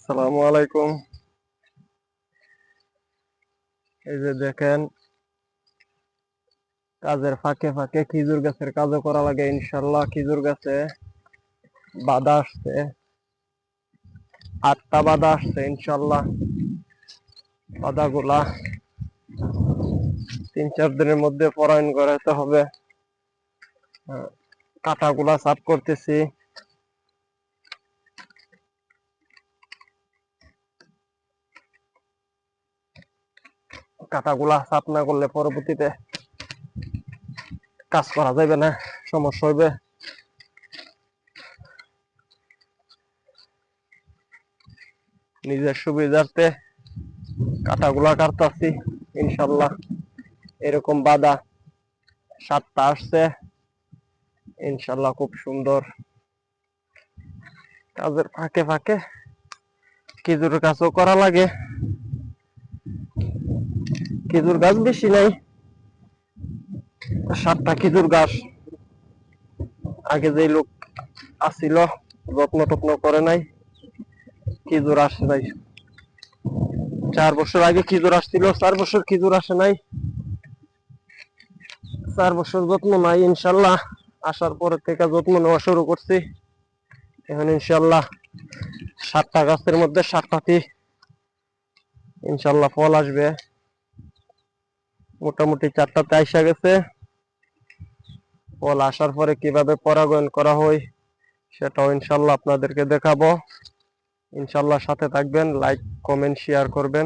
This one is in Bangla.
আসসালামু আলাইকুম। এই যে দেখেন, কাজের ফাঁকে ফাঁকে খেজুর গাছের কাজও করা লাগে। ইনশাল্লাহ খেজুর গাছে বাধা আসছে, 8টা বাধা আসছে। ইনশাল্লাহ বাধাগুলা 3-4 দিনের মধ্যে পরায়ণ করাতে হবে। কাঁটাগুলা সাফ করতেছি। কাঁটাগুলা সাফ না করলে পরবর্তীতে কাজ করা যাবে না, সমস্যা হবে। নিজের সুবিধার্থে কাঁটাগুলা কাটতাছি। ইনশাল্লাহ এরকম বাধা 7টা আসছে। ইনশাল্লাহ খুব সুন্দর। কাজের ফাঁকে ফাঁকে খেজুর গাছও করা লাগে। খেজুর গাছ বেশি নাই, 7টা খেজুর গাছ। আগে যে লোক আসিল যত্ন টত্ন করে নাই, খেজুর আসে নাই। 4 বছর আগে খেজুর আসছিল, 4 বছর খেজুর আসে নাই, 4 বছর যত্ন নাই। ইনশাল্লাহ আসার পর থেকে যত্ন নেওয়া শুরু করছি। এখন ইনশাল্লাহ 7টা গাছের মধ্যে 7টাতে ইনশাল্লাহ ফল আসবে। মোটামুটি 4টাতে আইসা গেছে। ফল আসার পরে কিভাবে পরাগায়ন করা হয় সেটাও ইনশাল্লাহ আপনাদেরকে দেখাবো। ইনশাল্লাহ সাথে থাকবেন, লাইক কমেন্ট শেয়ার করবেন।